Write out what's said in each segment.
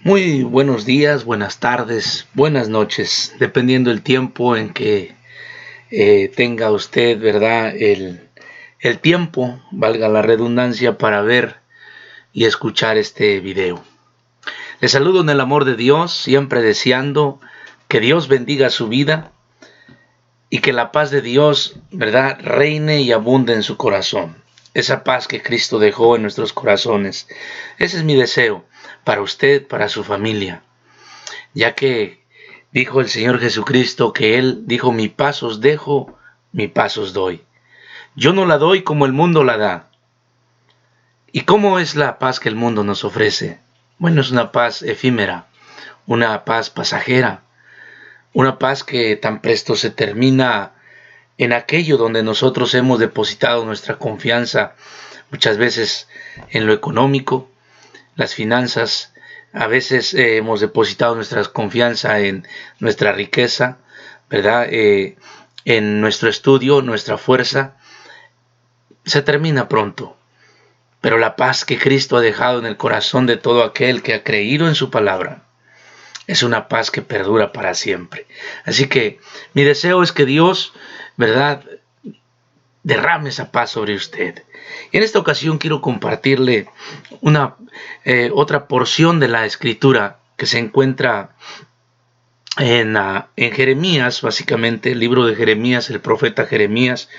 Muy buenos días, buenas tardes, buenas noches, dependiendo del tiempo en que tenga usted, ¿verdad? El tiempo, valga la redundancia, para ver y escuchar este video. Le saludo en el amor de Dios, siempre deseando que Dios bendiga su vida y que la paz de Dios, ¿verdad?, reine y abunde en su corazón. Esa paz que Cristo dejó en nuestros corazones. Ese es mi deseo para usted, para su familia. Ya que dijo el Señor Jesucristo que Él dijo, mi paz os dejo, mi paz os doy. Yo no la doy como el mundo la da. ¿Y cómo es la paz que el mundo nos ofrece? Bueno, es una paz efímera, una paz pasajera, una paz que tan presto se termina en aquello donde nosotros hemos depositado nuestra confianza, muchas veces en lo económico, las finanzas. A veces hemos depositado nuestra confianza en nuestra riqueza, ¿verdad? En nuestro estudio, nuestra fuerza. Se termina pronto. Pero la paz que Cristo ha dejado en el corazón de todo aquel que ha creído en su palabra es una paz que perdura para siempre. Así que mi deseo es que Dios, ¿verdad?, derrame esa paz sobre usted. Y en esta ocasión quiero compartirle otra porción de la escritura que se encuentra en Jeremías, básicamente, el libro de Jeremías, el profeta Jeremías,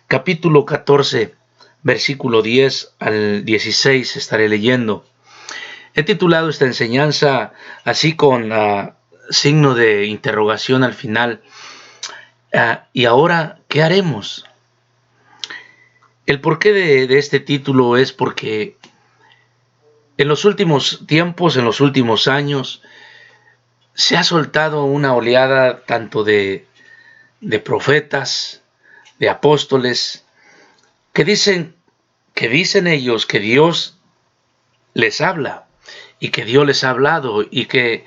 capítulo 14, versículo 10 al 16, estaré leyendo. He titulado esta enseñanza así con signo de interrogación al final. ¿Y ahora qué haremos? El porqué de este título es porque en los últimos tiempos, en los últimos años, se ha soltado una oleada tanto de profetas, de apóstoles, que dicen ellos que Dios les habla y que Dios les ha hablado y que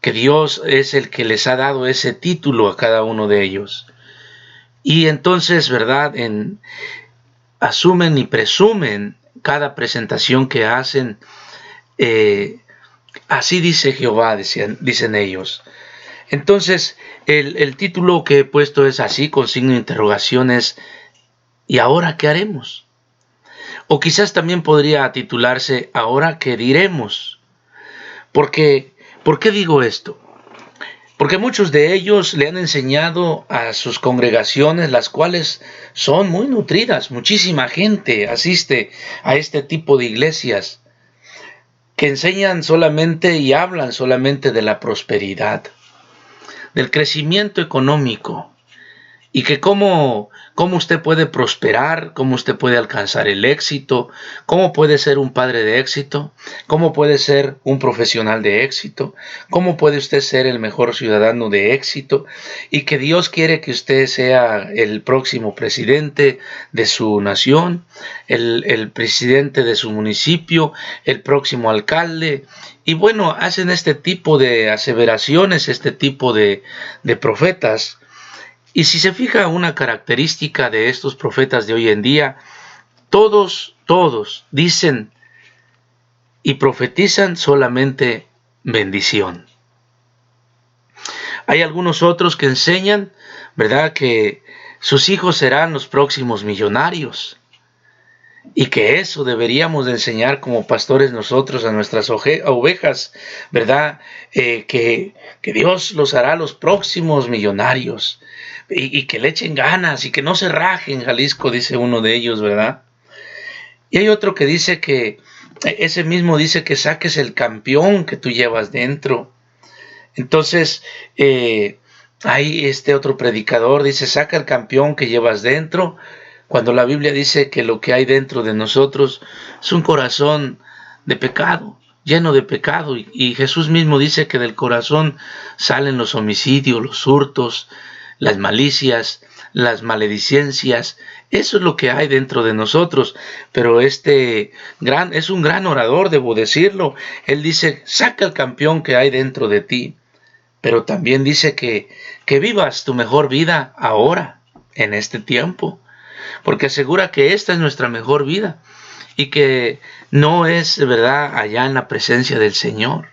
Dios es el que les ha dado ese título a cada uno de ellos. Y entonces, ¿verdad?, asumen y presumen cada presentación que hacen. Así dice Jehová, dicen ellos. Entonces, el título que he puesto es así, con signo de interrogación, es ¿y ahora qué haremos? O quizás también podría titularse ¿ahora qué diremos? ¿Por qué digo esto? Porque muchos de ellos le han enseñado a sus congregaciones, las cuales son muy nutridas. Muchísima gente asiste a este tipo de iglesias que enseñan solamente y hablan solamente de la prosperidad, del crecimiento económico, y que cómo usted puede prosperar, cómo usted puede alcanzar el éxito, cómo puede ser un padre de éxito, cómo puede ser un profesional de éxito, cómo puede usted ser el mejor ciudadano de éxito, y que Dios quiere que usted sea el próximo presidente de su nación, el presidente de su municipio, el próximo alcalde. Y bueno, hacen este tipo de aseveraciones, este tipo de profetas. Y si se fija una característica de estos profetas de hoy en día, todos dicen y profetizan solamente bendición. Hay algunos otros que enseñan, ¿verdad?, que sus hijos serán los próximos millonarios. Y que eso deberíamos de enseñar como pastores nosotros a nuestras ovejas, ¿verdad? Que Dios los hará los próximos millonarios. Y que le echen ganas y que no se rajen, Jalisco, dice uno de ellos, ¿verdad? Y hay otro que dice que, ese mismo dice que saques el campeón que tú llevas dentro. Entonces, hay este otro predicador, dice, saca el campeón que llevas dentro, cuando la Biblia dice que lo que hay dentro de nosotros es un corazón de pecado, lleno de pecado. Y Jesús mismo dice que del corazón salen los homicidios, los hurtos, las malicias, las maledicencias. Eso es lo que hay dentro de nosotros. Pero es un gran orador, debo decirlo. Él dice, saca el campeón que hay dentro de ti. Pero también dice que vivas tu mejor vida ahora, en este tiempo. Porque asegura que esta es nuestra mejor vida y que no es, ¿verdad?, allá en la presencia del Señor.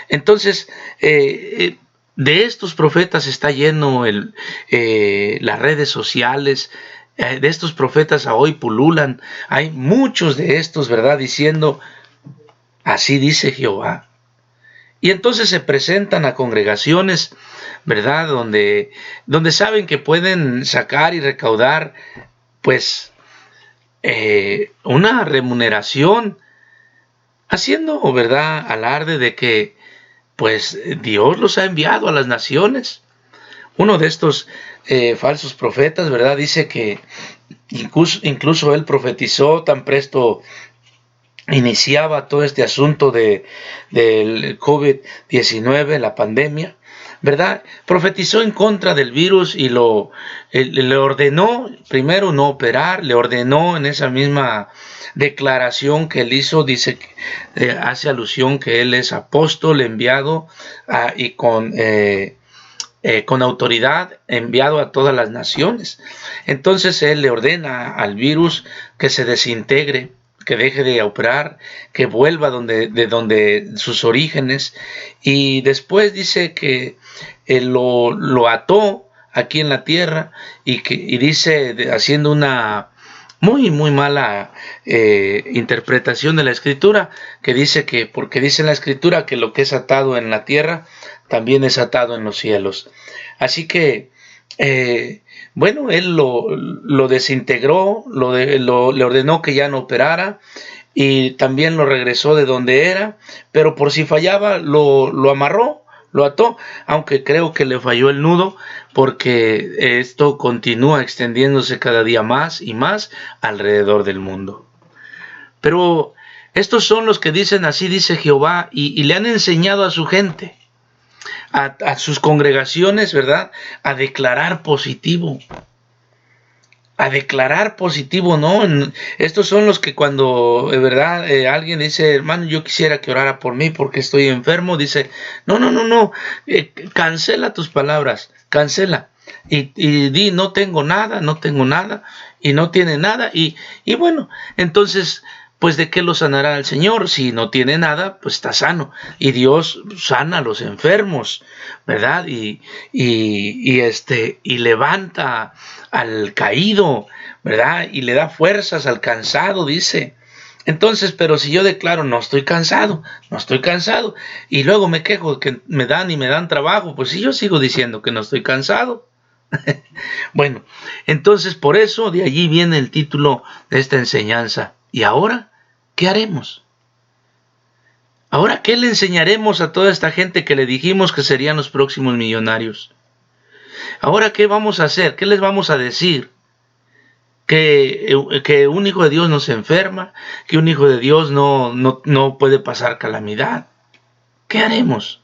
Entonces, de estos profetas está lleno las redes sociales, de estos profetas a hoy pululan. Hay muchos de estos, ¿verdad? Diciendo, así dice Jehová. Y entonces se presentan a congregaciones, ¿verdad? Donde saben que pueden sacar y recaudar, pues, una remuneración, haciendo, ¿verdad?, alarde de que, pues, Dios los ha enviado a las naciones. Uno de estos falsos profetas, ¿verdad?, dice que incluso él profetizó tan presto iniciaba todo este asunto del COVID-19, la pandemia, ¿verdad? Profetizó en contra del virus y le ordenó primero no operar, le ordenó en esa misma declaración que él hizo, dice, hace alusión que él es apóstol enviado y con autoridad enviado a todas las naciones. Entonces él le ordena al virus que se desintegre, que deje de operar, que vuelva de donde sus orígenes, y después dice que lo ató aquí en la tierra y dice, haciendo una muy mala interpretación de la escritura, que dice que, porque dice en la escritura que lo que es atado en la tierra también es atado en los cielos. Así que bueno, él lo desintegró, le ordenó que ya no operara y también lo regresó de donde era, pero por si fallaba lo amarró, lo ató, aunque creo que le falló el nudo, porque esto continúa extendiéndose cada día más y más alrededor del mundo. Pero estos son los que dicen, así dice Jehová, y le han enseñado a su gente, a sus congregaciones, ¿verdad?, a declarar positivo. A declarar positivo, ¿no? Estos son los que cuando, ¿verdad?, alguien dice, hermano, yo quisiera que orara por mí porque estoy enfermo, dice, no, cancela tus palabras, cancela. Y di, no tengo nada, y no tiene nada, y bueno, entonces, pues ¿de qué lo sanará el Señor? Si no tiene nada, pues está sano, y Dios sana a los enfermos, ¿verdad? Y levanta al caído, ¿verdad? Y le da fuerzas al cansado, dice. Entonces, pero si yo declaro, no estoy cansado, y luego me quejo que me dan trabajo, pues si yo sigo diciendo que no estoy cansado. Bueno, entonces por eso de allí viene el título de esta enseñanza. ¿Y ahora qué haremos? ¿Ahora qué le enseñaremos a toda esta gente que le dijimos que serían los próximos millonarios? ¿Ahora qué vamos a hacer? ¿Qué les vamos a decir? Que un hijo de Dios no se enferma, que un hijo de Dios no puede pasar calamidad. ¿Qué haremos?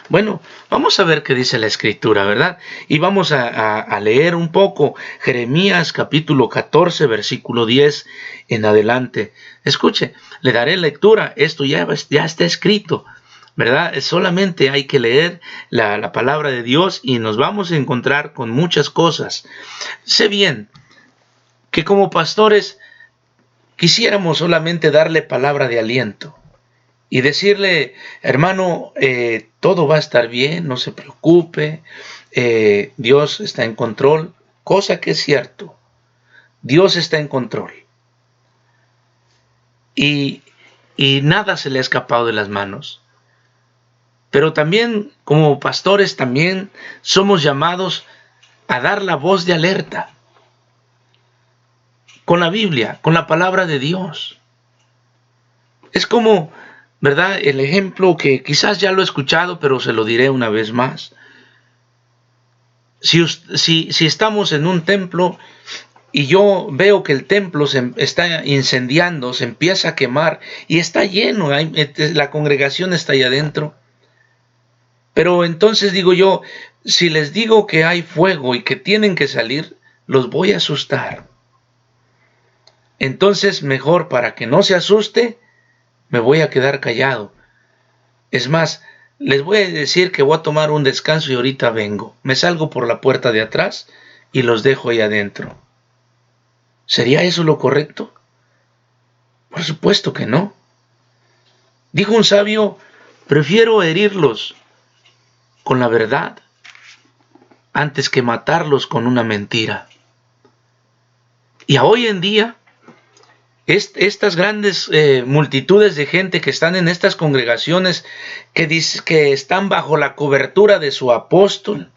Bueno, vamos a ver qué dice la Escritura, ¿verdad? Y vamos a leer un poco Jeremías capítulo 14, versículo 10 en adelante. Escuche, le daré lectura, esto ya está escrito, ¿verdad? Solamente hay que leer la palabra de Dios y nos vamos a encontrar con muchas cosas. Sé bien que como pastores quisiéramos solamente darle palabra de aliento y decirle, hermano, todo va a estar bien, no se preocupe, Dios está en control, cosa que es cierto, Dios está en control. Y nada se le ha escapado de las manos. Pero también, como pastores, también somos llamados a dar la voz de alerta con la Biblia, con la palabra de Dios. Es como, ¿verdad?, el ejemplo que quizás ya lo he escuchado, pero se lo diré una vez más. Si estamos en un templo y yo veo que el templo se está incendiando, se empieza a quemar y está lleno, la congregación está ahí adentro. Pero entonces digo yo, si les digo que hay fuego y que tienen que salir, los voy a asustar. Entonces, mejor para que no se asuste, me voy a quedar callado. Es más, les voy a decir que voy a tomar un descanso y ahorita vengo. Me salgo por la puerta de atrás y los dejo ahí adentro. ¿Sería eso lo correcto? Por supuesto que no. Dijo un sabio, Prefiero herirlos con la verdad antes que matarlos con una mentira. Y hoy en día, estas grandes multitudes de gente que están en estas congregaciones, que están bajo la cobertura de su apóstol,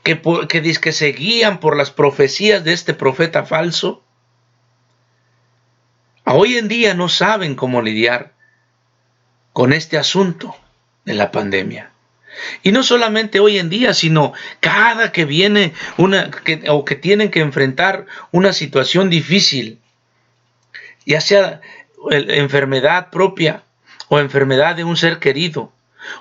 que se guían por las profecías de este profeta falso, hoy en día no saben cómo lidiar con este asunto de la pandemia. Y no solamente hoy en día, sino cada que viene que tienen que enfrentar una situación difícil, ya sea enfermedad propia o enfermedad de un ser querido,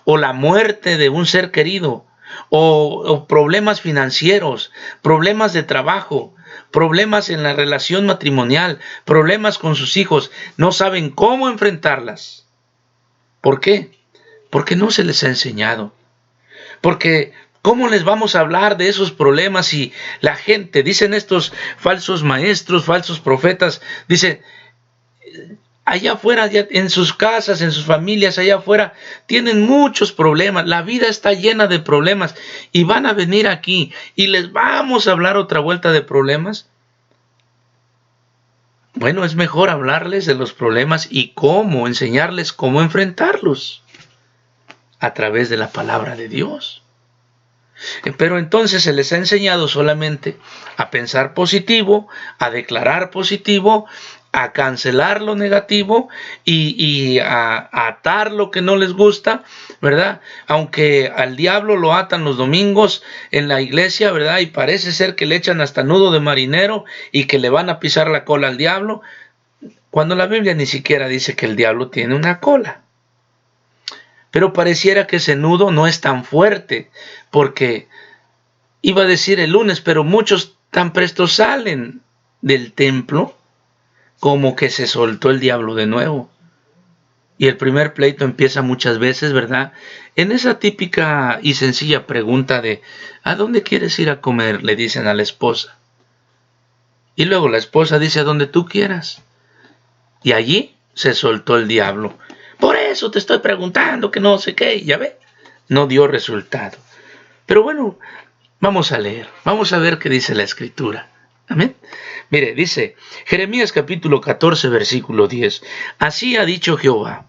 o la muerte de un ser querido, o problemas financieros, problemas de trabajo, problemas en la relación matrimonial, problemas con sus hijos, no saben cómo enfrentarlas. ¿Por qué? Porque no se les ha enseñado. Porque ¿cómo les vamos a hablar de esos problemas si la gente, dicen estos falsos maestros, falsos profetas, dicen, allá afuera, en sus casas, en sus familias, allá afuera, tienen muchos problemas, la vida está llena de problemas y van a venir aquí y les vamos a hablar otra vuelta de problemas? Bueno, es mejor hablarles de los problemas y cómo, enseñarles cómo enfrentarlos a través de la palabra de Dios. Pero entonces se les ha enseñado solamente a pensar positivo, a declarar positivo, a cancelar lo negativo y a atar lo que no les gusta, ¿verdad? Aunque al diablo lo atan los domingos en la iglesia, ¿verdad? Y parece ser que le echan hasta nudo de marinero y que le van a pisar la cola al diablo, cuando la Biblia ni siquiera dice que el diablo tiene una cola. Pero pareciera que ese nudo no es tan fuerte, porque iba a decir el lunes, pero muchos tan presto salen del templo como que se soltó el diablo de nuevo. Y el primer pleito empieza muchas veces, ¿verdad? En esa típica y sencilla pregunta de ¿a dónde quieres ir a comer?, le dicen a la esposa. Y luego la esposa dice a donde tú quieras. Y allí se soltó el diablo. Por eso te estoy preguntando, que no sé qué, ya ve, no dio resultado. Pero bueno, vamos a leer, vamos a ver qué dice la Escritura. Amén. Mire, dice Jeremías capítulo 14, versículo 10. Así ha dicho Jehová.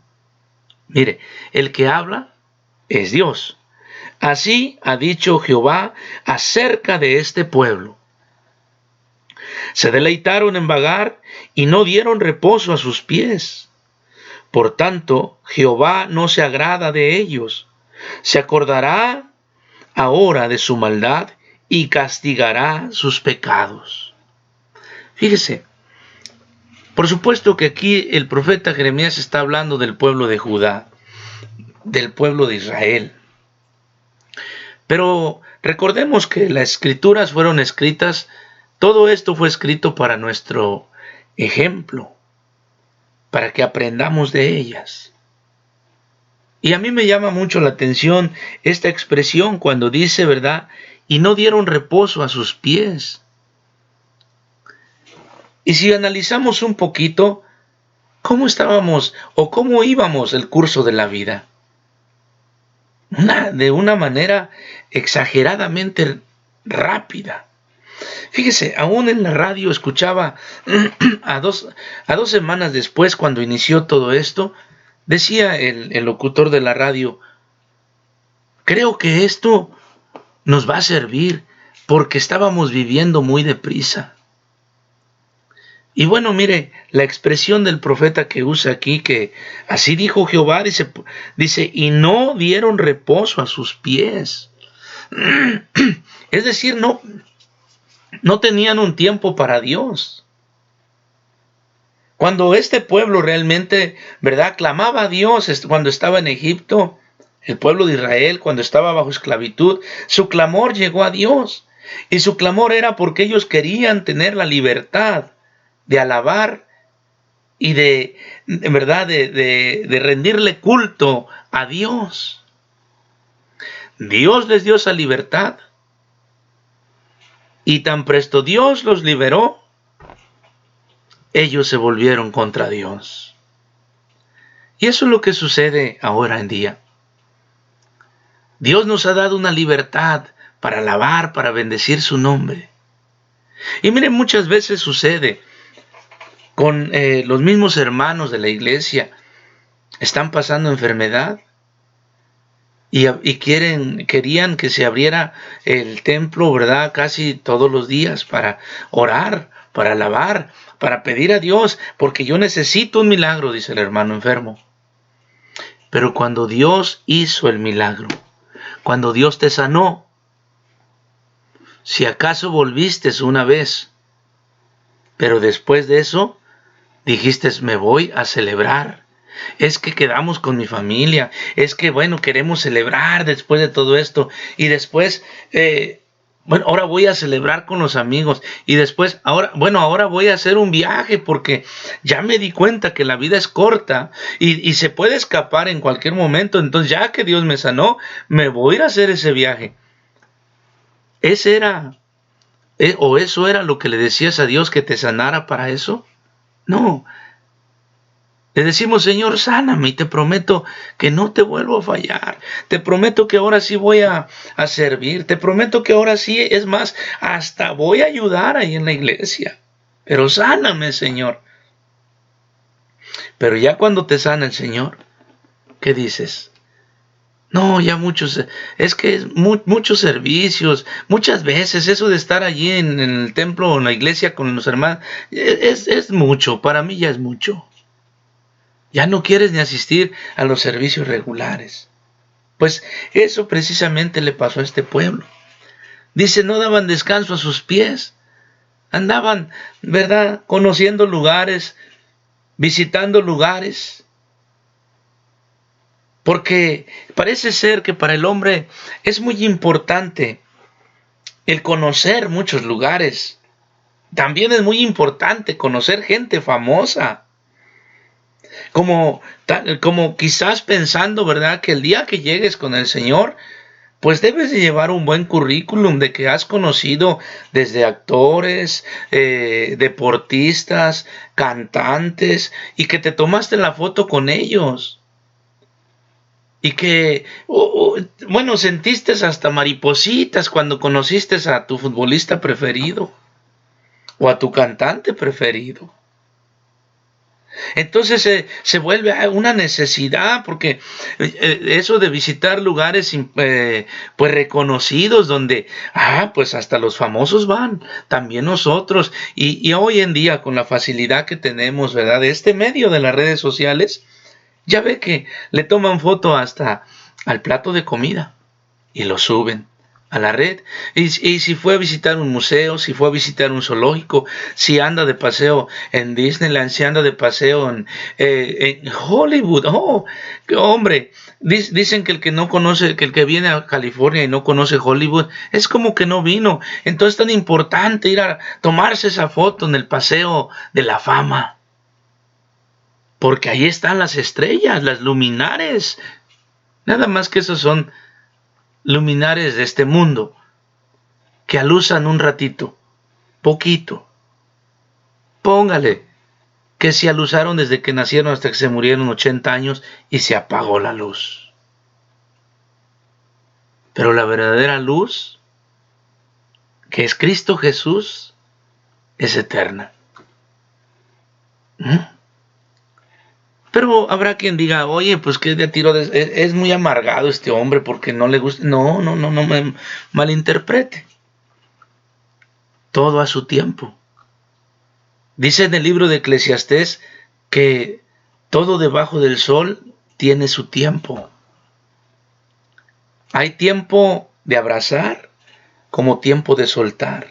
Mire, el que habla es Dios. Así ha dicho Jehová acerca de este pueblo. Se deleitaron en vagar y no dieron reposo a sus pies. Por tanto, Jehová no se agrada de ellos. Se acordará ahora de su maldad y castigará sus pecados. Fíjese, por supuesto que aquí el profeta Jeremías está hablando del pueblo de Judá, del pueblo de Israel. Pero recordemos que las escrituras fueron escritas, todo esto fue escrito para nuestro ejemplo, para que aprendamos de ellas. Y a mí me llama mucho la atención esta expresión cuando dice, ¿verdad? Y no dieron reposo a sus pies. Y si analizamos un poquito, ¿cómo estábamos o cómo íbamos el curso de la vida? De una manera exageradamente rápida. Fíjese, aún en la radio escuchaba a dos semanas después, cuando inició todo esto, decía el locutor de la radio, creo que esto nos va a servir porque estábamos viviendo muy deprisa. Y bueno, mire, la expresión del profeta que usa aquí, que así dijo Jehová, dice, y no dieron reposo a sus pies. Es decir, no tenían un tiempo para Dios. Cuando este pueblo realmente, ¿verdad?, clamaba a Dios cuando estaba en Egipto, el pueblo de Israel, cuando estaba bajo esclavitud, su clamor llegó a Dios. Y su clamor era porque ellos querían tener la libertad de alabar y de rendirle culto a Dios. Dios les dio esa libertad. Y tan presto Dios los liberó, ellos se volvieron contra Dios. Y eso es lo que sucede ahora en día. Dios nos ha dado una libertad para alabar, para bendecir su nombre. Y miren, muchas veces sucede con los mismos hermanos de la iglesia, están pasando enfermedad y querían que se abriera el templo, ¿verdad? Casi todos los días para orar, para alabar, para pedir a Dios, porque yo necesito un milagro, dice el hermano enfermo. Pero cuando Dios hizo el milagro, cuando Dios te sanó, si acaso volviste una vez, pero después de eso dijiste, me voy a celebrar. Es que quedamos con mi familia, es que bueno, queremos celebrar después de todo esto, y después, bueno, ahora voy a celebrar con los amigos, y después, ahora voy a hacer un viaje, porque ya me di cuenta que la vida es corta, y se puede escapar en cualquier momento, entonces ya que Dios me sanó, me voy a ir a hacer ese viaje. Ese era, o eso era lo que le decías a Dios, que te sanara para eso. No. Le decimos, Señor, sáname y te prometo que no te vuelvo a fallar. Te prometo que ahora sí voy a servir. Te prometo que ahora sí, es más, hasta voy a ayudar ahí en la iglesia. Pero sáname, Señor. Pero ya cuando te sana el Señor, ¿qué dices? No, ya muchos, es que muchos servicios, muchas veces eso de estar allí en el templo o en la iglesia con los hermanos, es mucho, para mí ya es mucho. Ya no quieres ni asistir a los servicios regulares. Pues eso precisamente le pasó a este pueblo. Dice, no daban descanso a sus pies. Andaban, ¿verdad?, conociendo lugares, visitando lugares. Porque parece ser que para el hombre es muy importante el conocer muchos lugares. También es muy importante conocer gente famosa. Como quizás pensando, ¿verdad?, que el día que llegues con el Señor, pues debes de llevar un buen currículum de que has conocido desde actores, deportistas, cantantes, y que te tomaste la foto con ellos. Y que, bueno, sentiste hasta maripositas cuando conociste a tu futbolista preferido o a tu cantante preferido. Entonces se vuelve una necesidad, porque eso de visitar lugares pues reconocidos donde, pues hasta los famosos van, también nosotros, y hoy en día con la facilidad que tenemos, ¿verdad?, de este medio de las redes sociales, ya ve que le toman foto hasta al plato de comida y lo suben a la red. Y si fue a visitar un museo, si fue a visitar un zoológico, si anda de paseo en Disneyland, si anda de paseo en Hollywood. Oh, hombre, dicen que el que no conoce, que el que viene a California y no conoce Hollywood, es como que no vino. Entonces es tan importante ir a tomarse esa foto en el paseo de la fama. Porque ahí están las estrellas, las luminares. Nada más que esos son luminares de este mundo, que alusan un ratito, poquito. Póngale que se alusaron desde que nacieron hasta que se murieron 80 años y se apagó la luz. Pero la verdadera luz, que es Cristo Jesús, es eterna. Pero habrá quien diga, oye, pues que de tiro es muy amargado este hombre porque no le gusta. No me malinterprete. Todo a su tiempo. Dice en el libro de Eclesiastés que todo debajo del sol tiene su tiempo. Hay tiempo de abrazar como tiempo de soltar.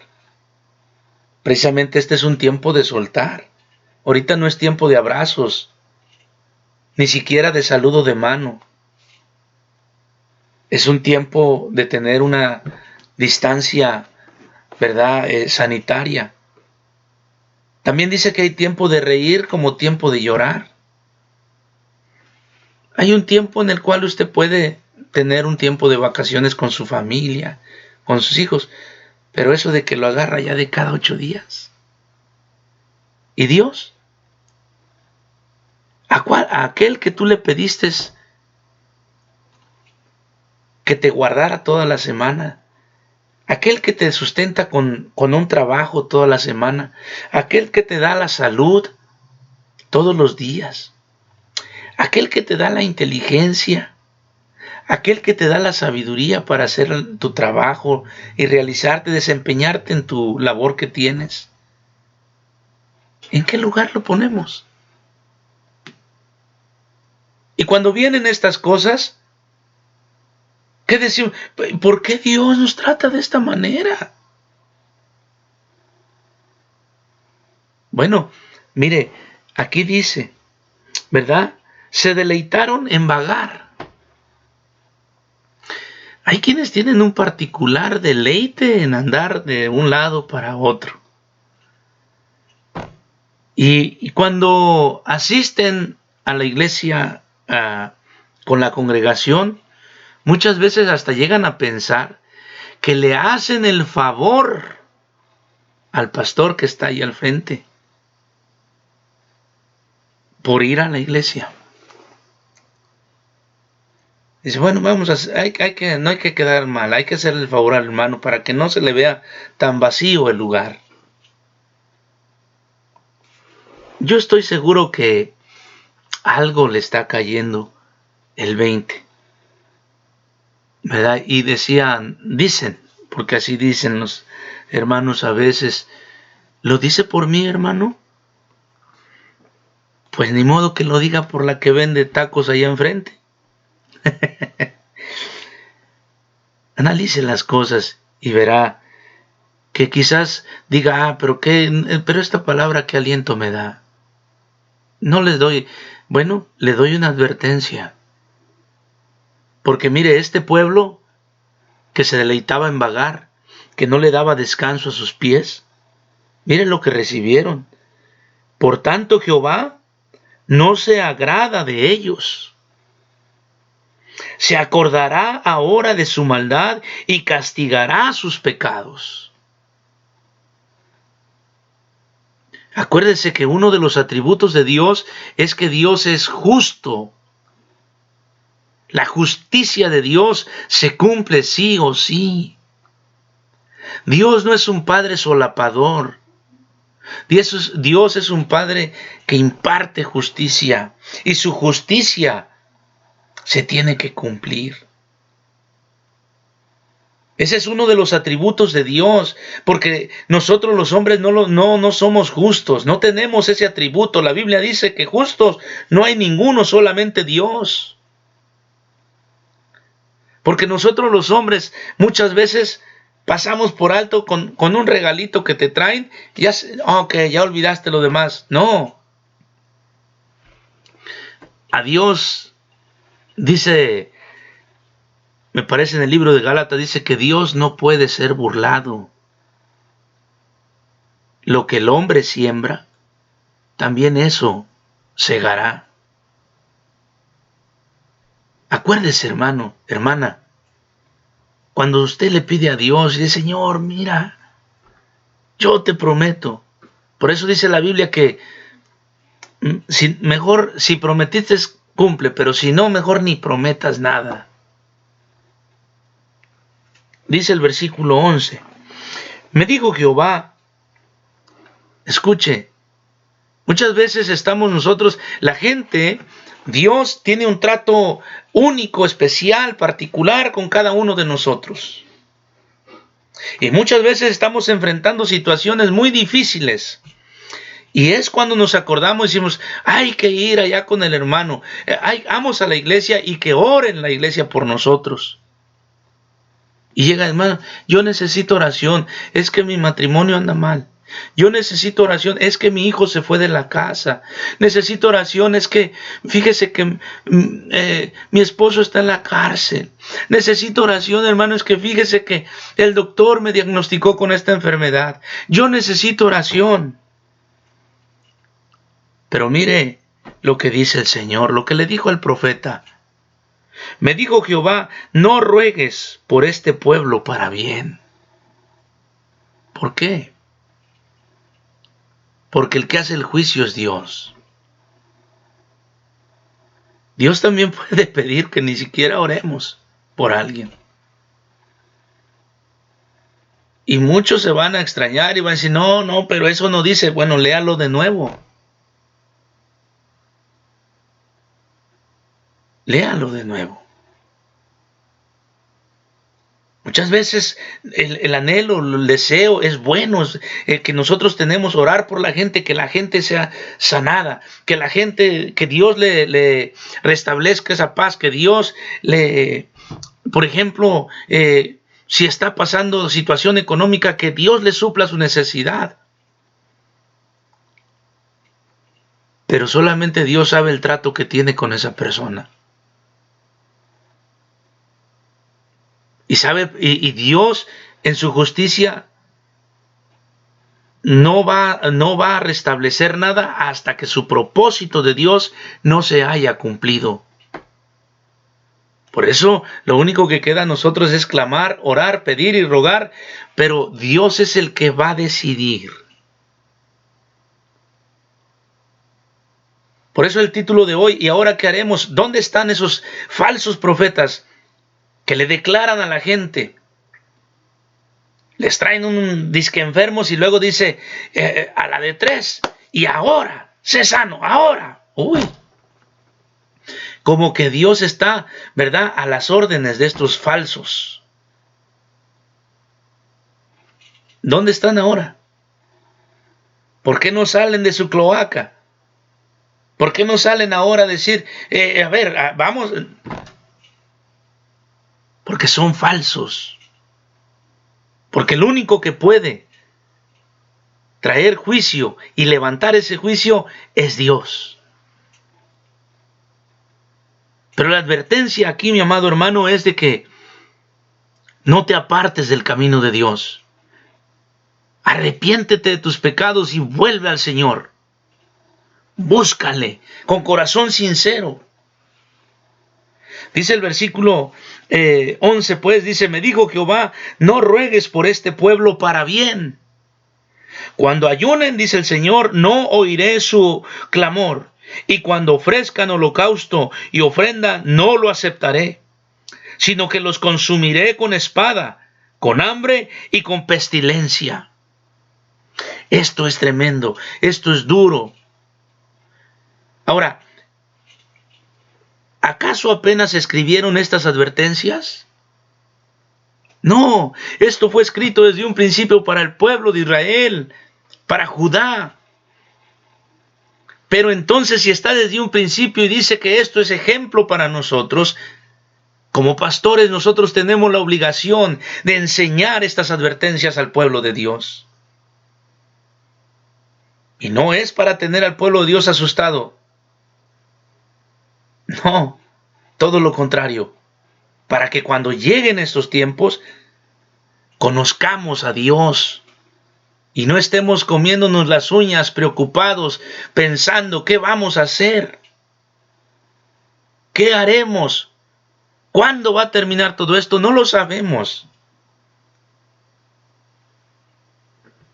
Precisamente este es un tiempo de soltar. Ahorita no es tiempo de abrazos, ni siquiera de saludo de mano. Es un tiempo de tener una distancia, ¿verdad?, sanitaria. También dice que hay tiempo de reír como tiempo de llorar. Hay un tiempo en el cual usted puede tener un tiempo de vacaciones con su familia, con sus hijos, pero eso de que lo agarra ya de cada 8 días. ¿Y Dios? ¿A aquel que tú le pediste que te guardara toda la semana, aquel que te sustenta con un trabajo toda la semana, aquel que te da la salud todos los días, aquel que te da la inteligencia, aquel que te da la sabiduría para hacer tu trabajo y realizarte, desempeñarte en tu labor que tienes. ¿En qué lugar lo ponemos? Y cuando vienen estas cosas, ¿qué decimos? ¿Por qué Dios nos trata de esta manera? Bueno, mire, aquí dice, ¿verdad? Se deleitaron en vagar. Hay quienes tienen un particular deleite en andar de un lado para otro. Y cuando asisten a la iglesia con la congregación, muchas veces hasta llegan a pensar que le hacen el favor al pastor que está ahí al frente por ir a la iglesia. Dice, bueno, vamos no hay que quedar mal, hay que hacerle el favor al hermano para que no se le vea tan vacío el lugar. Yo estoy seguro que algo le está cayendo el 20, ¿verdad? Y dicen, porque así dicen los hermanos a veces, ¿lo dice por mí, hermano? Pues ni modo que lo diga por la que vende tacos allá enfrente. Analice las cosas y verá que quizás diga, pero esta palabra qué aliento me da. No les doy, bueno, le doy una advertencia. Porque mire, este pueblo que se deleitaba en vagar, que no le daba descanso a sus pies, miren lo que recibieron. Por tanto, Jehová no se agrada de ellos. Se acordará ahora de su maldad y castigará sus pecados. Acuérdese que uno de los atributos de Dios es que Dios es justo. La justicia de Dios se cumple sí o sí. Dios no es un padre solapador. Dios es un padre que imparte justicia y su justicia se tiene que cumplir. Ese es uno de los atributos de Dios, porque nosotros los hombres no somos justos, no tenemos ese atributo. La Biblia dice que justos no hay ninguno, solamente Dios. Porque nosotros los hombres muchas veces pasamos por alto con un regalito que te traen, ya olvidaste lo demás. No. A Dios dice, me parece en el libro de Gálatas, dice que Dios no puede ser burlado. Lo que el hombre siembra, también eso segará. Acuérdese, hermano, hermana, cuando usted le pide a Dios y dice, Señor, mira, yo te prometo. Por eso dice la Biblia que mejor si prometiste cumple, pero si no, mejor ni prometas nada. Dice el versículo 11, me dijo Jehová, escuche, muchas veces estamos nosotros, la gente, Dios tiene un trato único, especial, particular con cada uno de nosotros. Y muchas veces estamos enfrentando situaciones muy difíciles. Y es cuando nos acordamos y decimos, hay que ir allá con el hermano, vamos a la iglesia y que oren la iglesia por nosotros. Y llega, hermano, yo necesito oración, es que mi matrimonio anda mal. Yo necesito oración, es que mi hijo se fue de la casa. Necesito oración, es que, fíjese que mi esposo está en la cárcel. Necesito oración, hermano, es que fíjese que el doctor me diagnosticó con esta enfermedad. Yo necesito oración. Pero mire lo que dice el Señor, lo que le dijo al profeta. Me dijo Jehová, no ruegues por este pueblo para bien. ¿Por qué? Porque el que hace el juicio es Dios. Dios también puede pedir que ni siquiera oremos. por alguien. Y muchos se van a extrañar y van a decir, no, pero eso no dice. Bueno, léalo de nuevo. Léalo de nuevo. Muchas veces el anhelo, el deseo es bueno, que nosotros tenemos orar por la gente, que la gente sea sanada, que la gente, que Dios le restablezca esa paz, que Dios por ejemplo, si está pasando situación económica, que Dios le supla su necesidad. Pero solamente Dios sabe el trato que tiene con esa persona. Y Dios en su justicia no va a restablecer nada hasta que su propósito de Dios no se haya cumplido. Por eso lo único que queda a nosotros es clamar, orar, pedir y rogar, pero Dios es el que va a decidir. Por eso el título de hoy, ¿y ahora qué haremos? ¿Dónde están esos falsos profetas que le declaran a la gente? Les traen un disque enfermos y luego dice a la de 3, y ahora, sé sano, ahora. Uy. Como que Dios está, ¿verdad?, a las órdenes de estos falsos. ¿Dónde están ahora? ¿Por qué no salen de su cloaca? ¿Por qué no salen ahora a decir, a ver, vamos? Porque son falsos. Porque el único que puede traer juicio y levantar ese juicio es Dios. Pero la advertencia aquí, mi amado hermano, es de que no te apartes del camino de Dios. Arrepiéntete de tus pecados y vuelve al Señor. Búscale con corazón sincero. Dice el versículo 11, pues, dice, me dijo Jehová, no ruegues por este pueblo para bien. Cuando ayunen, dice el Señor, no oiré su clamor. Y cuando ofrezcan holocausto y ofrenda, no lo aceptaré, sino que los consumiré con espada, con hambre y con pestilencia. Esto es tremendo, esto es duro. Ahora, ¿acaso apenas escribieron estas advertencias? No, esto fue escrito desde un principio para el pueblo de Israel, para Judá. Pero entonces, si está desde un principio y dice que esto es ejemplo para nosotros, como pastores nosotros tenemos la obligación de enseñar estas advertencias al pueblo de Dios. Y no es para tener al pueblo de Dios asustado. No, todo lo contrario. Para que cuando lleguen estos tiempos, conozcamos a Dios. Y no estemos comiéndonos las uñas, preocupados, pensando qué vamos a hacer. ¿Qué haremos? ¿Cuándo va a terminar todo esto? No lo sabemos.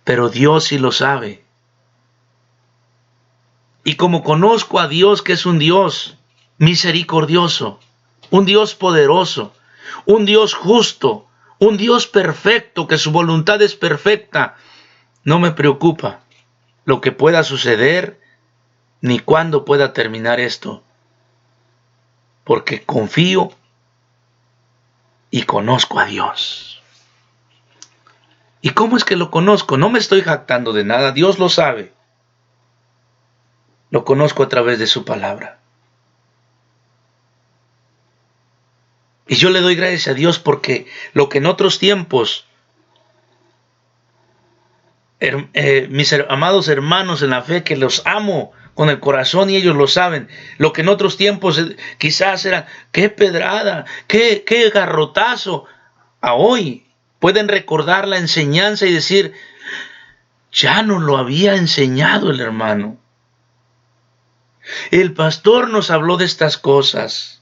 Pero Dios sí lo sabe. Y como conozco a Dios, que es un Dios misericordioso, un Dios poderoso, un Dios justo, un Dios perfecto, que su voluntad es perfecta, no me preocupa lo que pueda suceder ni cuándo pueda terminar esto, porque confío y conozco a Dios. ¿Y cómo es que lo conozco? No me estoy jactando de nada, Dios lo sabe. Lo conozco a través de su palabra. Y yo le doy gracias a Dios porque lo que en otros tiempos, mis amados hermanos en la fe, que los amo con el corazón y ellos lo saben, lo que en otros tiempos quizás era, qué pedrada, qué garrotazo, a hoy pueden recordar la enseñanza y decir, ya nos lo había enseñado el hermano. El pastor nos habló de estas cosas.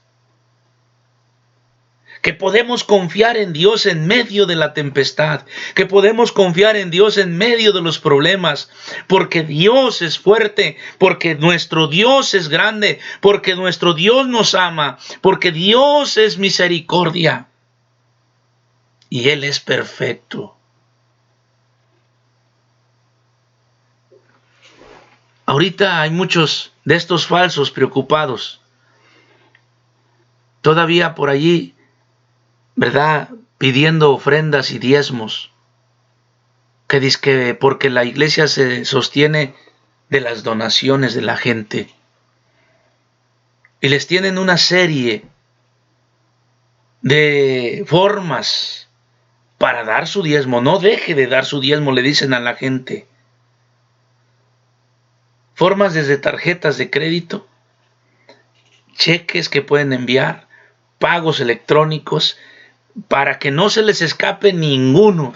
Que podemos confiar en Dios en medio de la tempestad, que podemos confiar en Dios en medio de los problemas, porque Dios es fuerte, porque nuestro Dios es grande, porque nuestro Dios nos ama, porque Dios es misericordia. y Él es perfecto. Ahorita hay muchos de estos falsos preocupados. Todavía por allí, ¿verdad? Pidiendo ofrendas y diezmos. Que dizque porque la iglesia se sostiene de las donaciones de la gente. Y les tienen una serie de formas para dar su diezmo. No deje de dar su diezmo, le dicen a la gente. Formas desde tarjetas de crédito, cheques que pueden enviar, pagos electrónicos, para que no se les escape ninguno.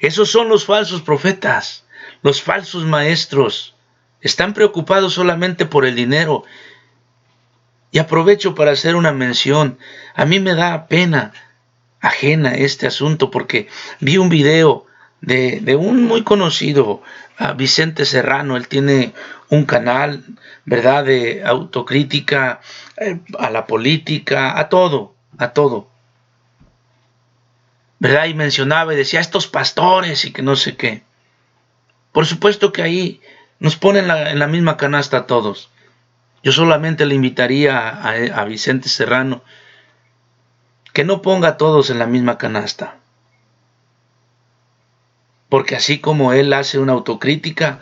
Esos son los falsos profetas, los falsos maestros. Están preocupados solamente por el dinero. Y aprovecho para hacer una mención. A mí me da pena ajena este asunto porque vi un video de un muy conocido, Vicente Serrano. Él tiene un canal, ¿verdad?, de autocrítica a la política, a todo, ¿verdad? Y mencionaba y decía estos pastores y que no sé qué. Por supuesto que ahí nos ponen en la misma canasta a todos. Yo solamente le invitaría a Vicente Serrano que no ponga a todos en la misma canasta. Porque así como él hace una autocrítica,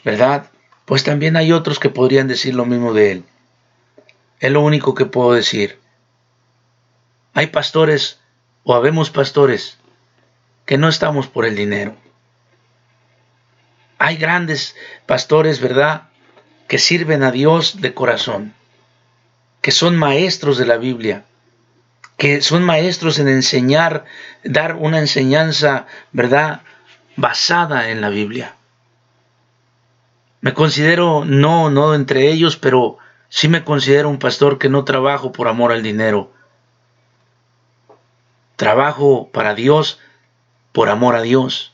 ¿verdad?, pues también hay otros que podrían decir lo mismo de él. Es lo único que puedo decir. Hay pastores, o habemos pastores, que no estamos por el dinero. Hay grandes pastores, ¿verdad?, que sirven a Dios de corazón, que son maestros de la Biblia, que son maestros en enseñar, dar una enseñanza, ¿verdad?, basada en la Biblia. Me considero, no entre ellos, pero sí me considero un pastor que no trabajo por amor al dinero. Trabajo para Dios, por amor a Dios.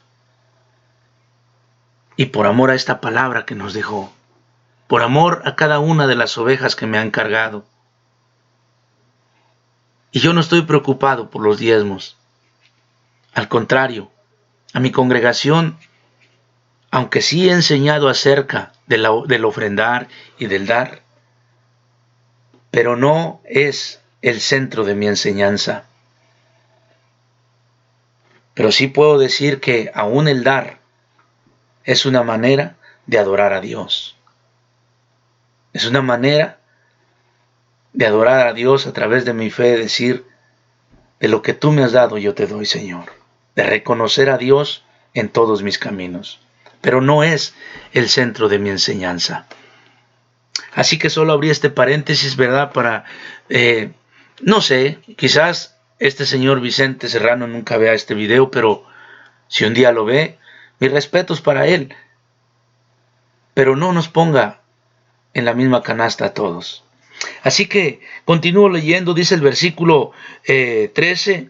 Y por amor a esta palabra que nos dejó. Por amor a cada una de las ovejas que me han cargado. Y yo no estoy preocupado por los diezmos. Al contrario, a mi congregación, aunque sí he enseñado acerca del ofrendar y del dar, pero no es el centro de mi enseñanza. Pero sí puedo decir que aún el dar es una manera de adorar a Dios. Es una manera de adorar a Dios a través de mi fe, decir, de lo que tú me has dado yo te doy, Señor. De reconocer a Dios en todos mis caminos. Pero no es el centro de mi enseñanza. Así que solo abrí este paréntesis, ¿verdad? Para, no sé, quizás este señor Vicente Serrano nunca vea este video, pero si un día lo ve, mis respetos para él. Pero no nos ponga en la misma canasta a todos. Así que continúo leyendo, dice el versículo 13,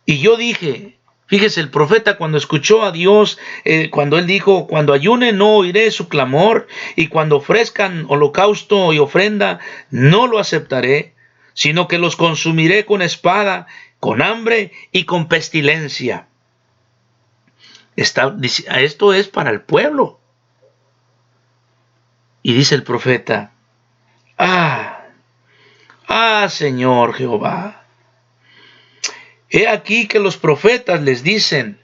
y yo dije, fíjese, el profeta cuando escuchó a Dios, cuando él dijo, cuando ayunen no oiré su clamor, y cuando ofrezcan holocausto y ofrenda, no lo aceptaré, sino que los consumiré con espada, con hambre y con pestilencia. Esto es para el pueblo. Y dice el profeta, Señor Jehová, he aquí que los profetas les dicen,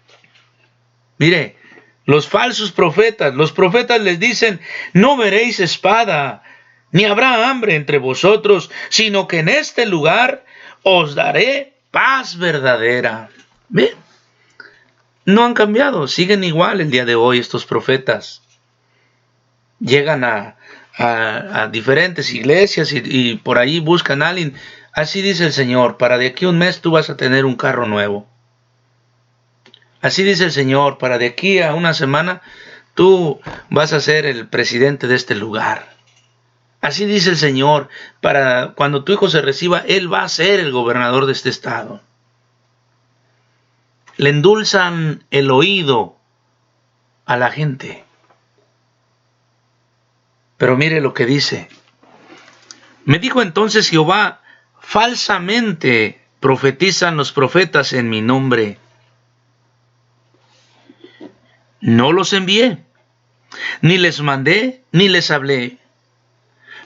mire, los falsos profetas, los profetas les dicen, no veréis espada, ni habrá hambre entre vosotros, sino que en este lugar os daré paz verdadera. ¿Ve? No han cambiado, siguen igual el día de hoy estos profetas. Llegan a diferentes iglesias y por ahí buscan a alguien. Así dice el Señor, para de aquí a un mes tú vas a tener un carro nuevo. Así dice el Señor, para de aquí a una semana tú vas a ser el presidente de este lugar. Así dice el Señor, para cuando tu hijo se reciba, él va a ser el gobernador de este estado. Le endulzan el oído a la gente. Pero mire lo que dice. Me dijo entonces Jehová, falsamente profetizan los profetas en mi nombre. No los envié, ni les mandé, ni les hablé.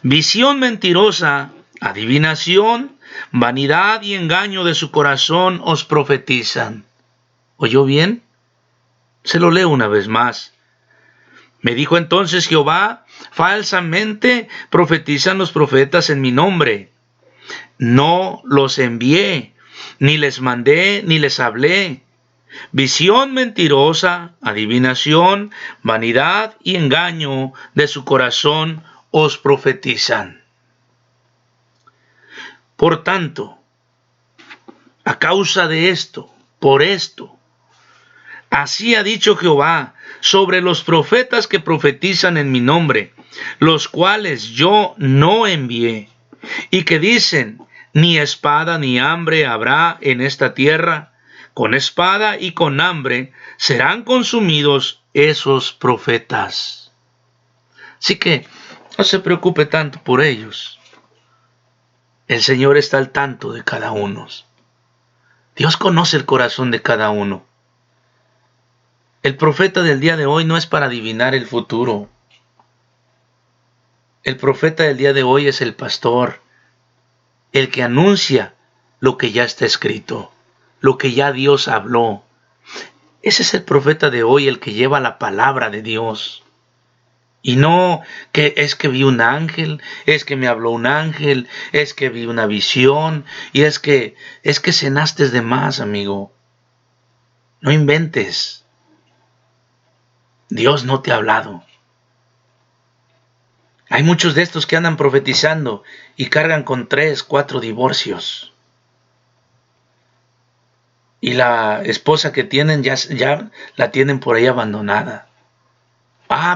Visión mentirosa, adivinación, vanidad y engaño de su corazón os profetizan. ¿Oyó bien? Se lo leo una vez más. Me dijo entonces Jehová, falsamente profetizan los profetas en mi nombre. No los envié, ni les mandé, ni les hablé. Visión mentirosa, adivinación, vanidad y engaño de su corazón os profetizan. Por tanto, a causa de esto, por esto, así ha dicho Jehová sobre los profetas que profetizan en mi nombre, los cuales yo no envié, y que dicen, ni espada ni hambre habrá en esta tierra, con espada y con hambre serán consumidos esos profetas. Así que no se preocupe tanto por ellos. El Señor está al tanto de cada uno. Dios conoce el corazón de cada uno. El profeta del día de hoy no es para adivinar el futuro. El profeta del día de hoy es el pastor, el que anuncia lo que ya está escrito, lo que ya Dios habló. Ese es el profeta de hoy, el que lleva la palabra de Dios. Y no que es que vi un ángel, es que me habló un ángel, es que vi una visión, y es que cenaste de más, amigo. No inventes. Dios no te ha hablado. Hay muchos de estos que andan profetizando y cargan con 3, 4 divorcios. Y la esposa que tienen ya la tienen por ahí abandonada.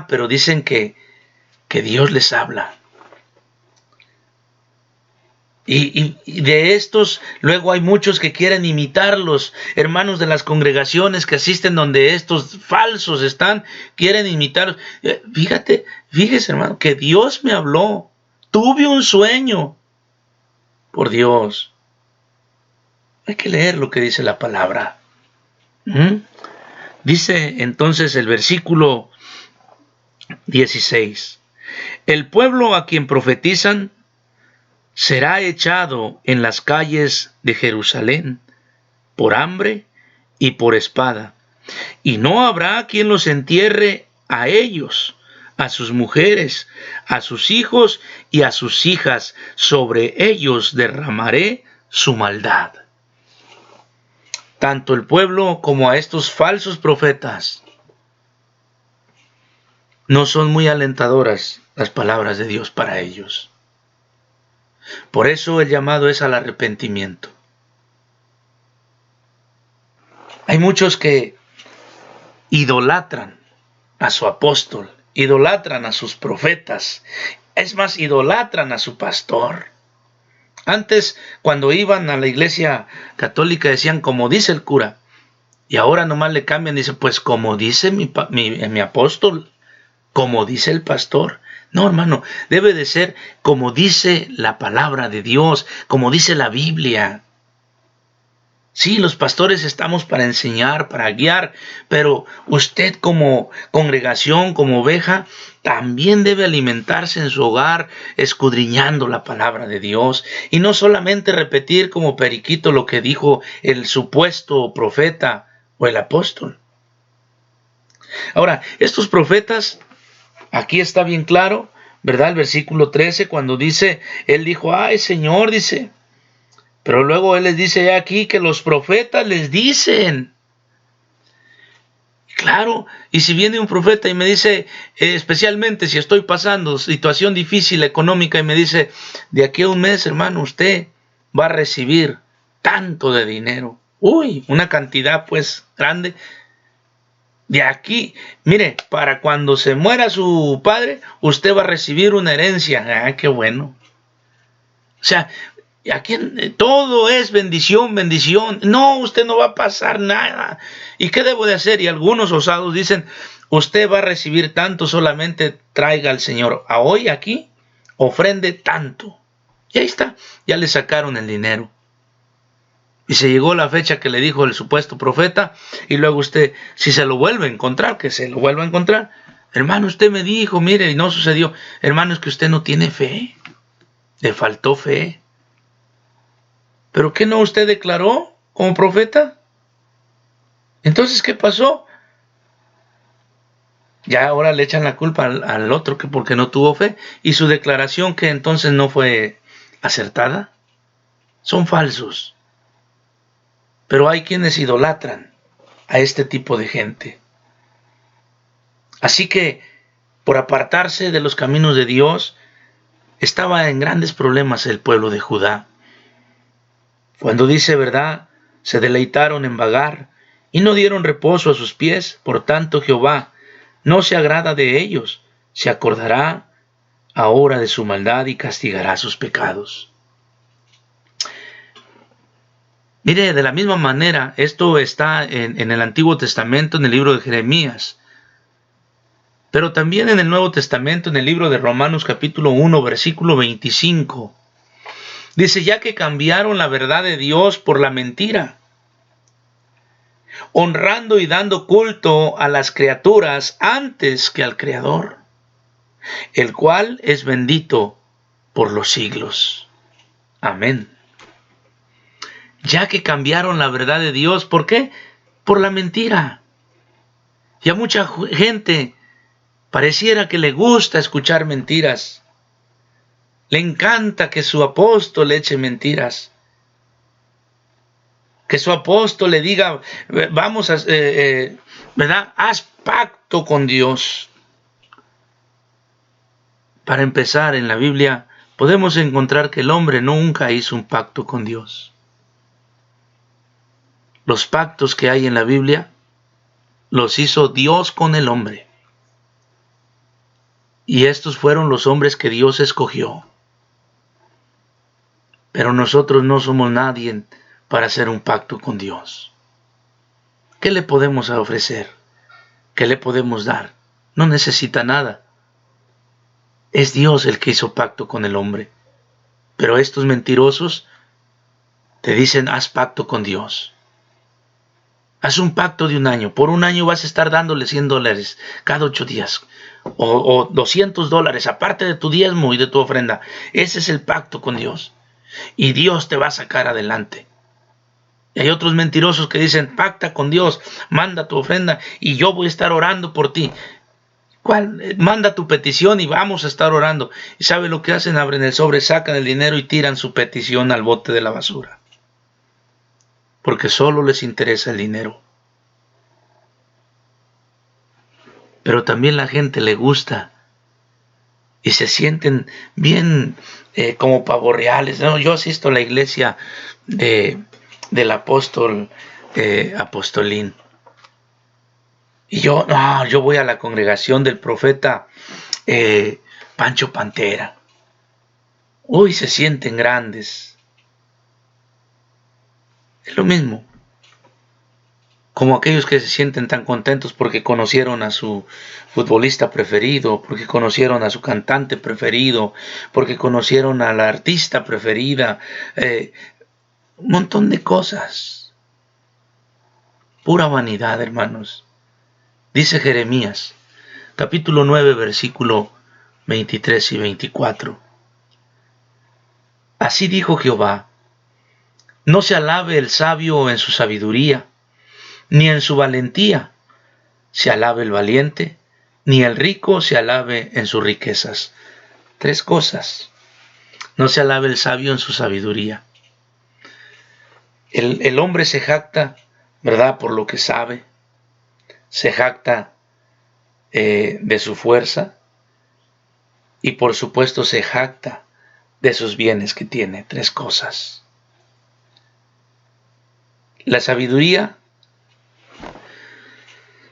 Pero dicen que Dios les habla. Y de estos, luego hay muchos que quieren imitar los hermanos de las congregaciones que asisten donde estos falsos están, quieren imitar. Fíjese, hermano, que Dios me habló. Tuve un sueño. Por Dios. Hay que leer lo que dice la palabra. Dice entonces el versículo 16. El pueblo a quien profetizan será echado en las calles de Jerusalén por hambre y por espada, y no habrá quien los entierre a ellos, a sus mujeres, a sus hijos y a sus hijas. Sobre ellos derramaré su maldad. Tanto el pueblo como a estos falsos profetas no son muy alentadoras las palabras de Dios para ellos. Por eso el llamado es al arrepentimiento. Hay muchos que idolatran a su apóstol, idolatran a sus profetas, es más, idolatran a su pastor. Antes, cuando iban a la iglesia católica, decían como dice el cura, y ahora nomás le cambian, dice pues como dice mi apóstol, como dice el pastor. No, hermano, debe de ser como dice la palabra de Dios, como dice la Biblia. Sí, los pastores estamos para enseñar, para guiar, pero usted como congregación, como oveja, también debe alimentarse en su hogar escudriñando la palabra de Dios y no solamente repetir como periquito lo que dijo el supuesto profeta o el apóstol. Ahora, estos profetas, aquí está bien claro, ¿verdad? El versículo 13, cuando dice, él dijo, ay Señor, dice, pero luego él les dice aquí que los profetas les dicen. Claro, y si viene un profeta y me dice, especialmente si estoy pasando situación difícil económica y me dice, de aquí a un mes, hermano, usted va a recibir tanto de dinero. Uy, una cantidad pues grande. De aquí, mire, para cuando se muera su padre, usted va a recibir una herencia. Ah, qué bueno. O sea, aquí todo es bendición, bendición. No, usted no va a pasar nada. ¿Y qué debo de hacer? Y algunos osados dicen, usted va a recibir tanto, solamente traiga al Señor a hoy aquí, ofrende tanto. Y ahí está, ya le sacaron el dinero. Y se llegó la fecha que le dijo el supuesto profeta, y luego usted, si se lo vuelve a encontrar, que se lo vuelva a encontrar. Hermano, usted me dijo, mire, y no sucedió. Hermano, es que usted no tiene fe. Le faltó fe. ¿Pero qué no usted declaró como profeta? Entonces, ¿qué pasó? Ya ahora le echan la culpa al otro que porque no tuvo fe. Y su declaración que entonces no fue acertada. Son falsos. Pero hay quienes idolatran a este tipo de gente. Así que, por apartarse de los caminos de Dios, estaba en grandes problemas el pueblo de Judá. Cuando dice verdad, se deleitaron en vagar y no dieron reposo a sus pies. Por tanto, Jehová no se agrada de ellos, se acordará ahora de su maldad y castigará sus pecados. Mire, de la misma manera, esto está en el Antiguo Testamento, en el libro de Jeremías, pero también en el Nuevo Testamento, en el libro de Romanos capítulo 1, versículo 25. Dice, ya que cambiaron la verdad de Dios por la mentira, honrando y dando culto a las criaturas antes que al Creador, el cual es bendito por los siglos. Amén. Ya que cambiaron la verdad de Dios, ¿por qué? Por la mentira. Y a mucha gente pareciera que le gusta escuchar mentiras. Le encanta que su apóstol eche mentiras. Que su apóstol le diga, vamos a, ¿verdad? Haz pacto con Dios. Para empezar, en la Biblia podemos encontrar que el hombre nunca hizo un pacto con Dios. Los pactos que hay en la Biblia los hizo Dios con el hombre. Y estos fueron los hombres que Dios escogió. Pero nosotros no somos nadie para hacer un pacto con Dios. ¿Qué le podemos ofrecer? ¿Qué le podemos dar? No necesita nada. Es Dios el que hizo pacto con el hombre. Pero estos mentirosos te dicen, haz pacto con Dios. Haz un pacto de un año. Por un año vas a estar dándole $100 cada 8 días. O $200 aparte de tu diezmo y de tu ofrenda. Ese es el pacto con Dios. Y Dios te va a sacar adelante. Y hay otros mentirosos que dicen, pacta con Dios, manda tu ofrenda y yo voy a estar orando por ti. ¿Cuál? Manda tu petición y vamos a estar orando. ¿Y sabe lo que hacen? Abren el sobre, sacan el dinero y tiran su petición al bote de la basura. Porque solo les interesa el dinero. Pero también la gente le gusta y se sienten bien como pavos reales. No, yo asisto a la iglesia del apóstol Apostolín. Y yo voy a la congregación del profeta Pancho Pantera. Uy, se sienten grandes. Es lo mismo. Como aquellos que se sienten tan contentos porque conocieron a su futbolista preferido, porque conocieron a su cantante preferido, porque conocieron a la artista preferida. Un montón de cosas. Pura vanidad, hermanos. Dice Jeremías, capítulo 9, versículo 23 y 24. Así dijo Jehová, no se alabe el sabio en su sabiduría, ni en su valentía se alabe el valiente, ni el rico se alabe en sus riquezas. 3 cosas. No se alabe el sabio en su sabiduría. El hombre se jacta, ¿verdad?, por lo que sabe. Se jacta de su fuerza y por supuesto se jacta de sus bienes que tiene. 3 cosas. La sabiduría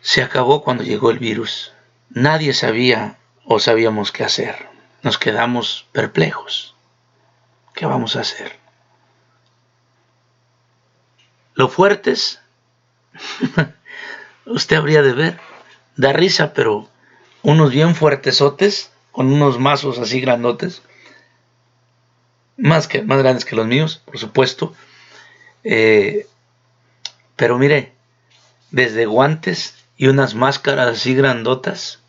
se acabó cuando llegó el virus. Nadie sabía o sabíamos qué hacer. Nos quedamos perplejos. ¿Qué vamos a hacer? Lo fuertes, usted habría de ver, da risa, pero unos bien fuertesotes, con unos mazos así grandotes, más grandes que los míos, por supuesto, Pero mire, desde guantes y unas máscaras así grandotas,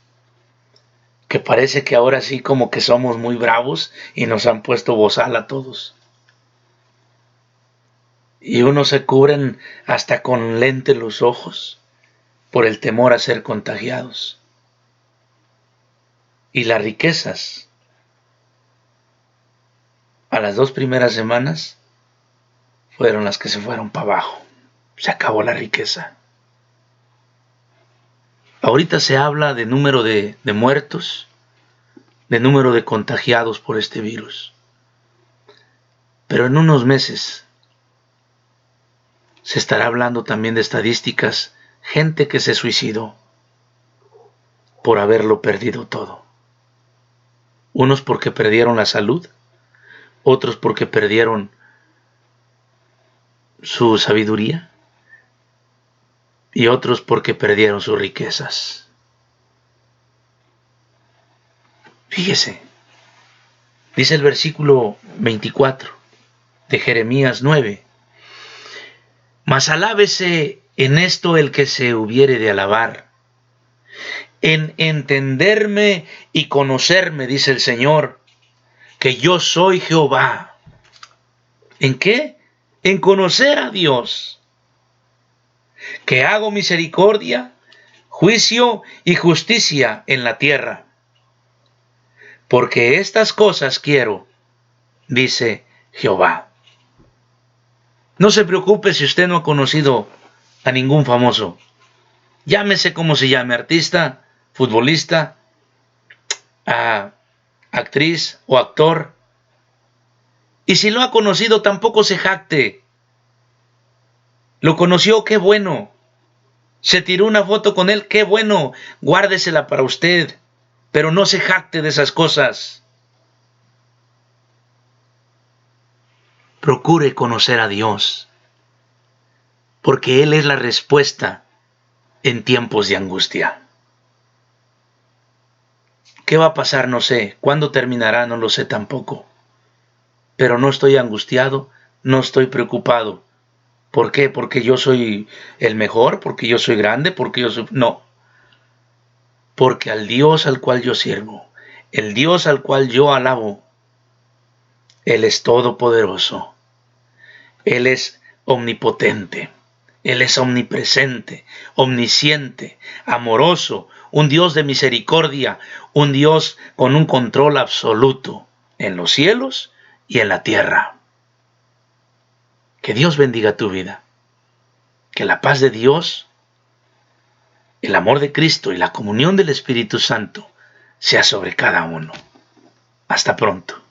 que parece que ahora sí como que somos muy bravos y nos han puesto bozal a todos. Y unos se cubren hasta con lente los ojos por el temor a ser contagiados. Y las riquezas, a las 2 primeras semanas, fueron las que se fueron para abajo. Se acabó la riqueza. Ahorita se habla de número de muertos, de número de contagiados por este virus. Pero en unos meses se estará hablando también de estadísticas, gente que se suicidó por haberlo perdido todo. Unos porque perdieron la salud, otros porque perdieron su sabiduría y otros porque perdieron sus riquezas. Fíjese, dice el versículo 24 de Jeremías 9: Mas alábese en esto el que se hubiere de alabar, en entenderme y conocerme, dice el Señor, que yo soy Jehová. ¿En qué? En conocer a Dios, que hago misericordia, juicio y justicia en la tierra. Porque estas cosas quiero, dice Jehová. No se preocupe si usted no ha conocido a ningún famoso. Llámese como se llame, artista, futbolista, actriz o actor. Y si lo ha conocido, tampoco se jacte. Lo conoció, qué bueno. Se tiró una foto con él, qué bueno. Guárdesela para usted, pero no se jacte de esas cosas. Procure conocer a Dios, porque Él es la respuesta en tiempos de angustia. ¿Qué va a pasar? No sé. ¿Cuándo terminará? No lo sé tampoco. Pero no estoy angustiado, no estoy preocupado. ¿Por qué? ¿Porque yo soy el mejor? ¿Porque yo soy grande? ¿Porque yo soy...? No. Porque al Dios al cual yo sirvo, el Dios al cual yo alabo, Él es todopoderoso. Él es omnipotente. Él es omnipresente, omnisciente, amoroso, un Dios de misericordia, un Dios con un control absoluto en los cielos y en la tierra. Que Dios bendiga tu vida. Que la paz de Dios, el amor de Cristo y la comunión del Espíritu Santo sea sobre cada uno. Hasta pronto.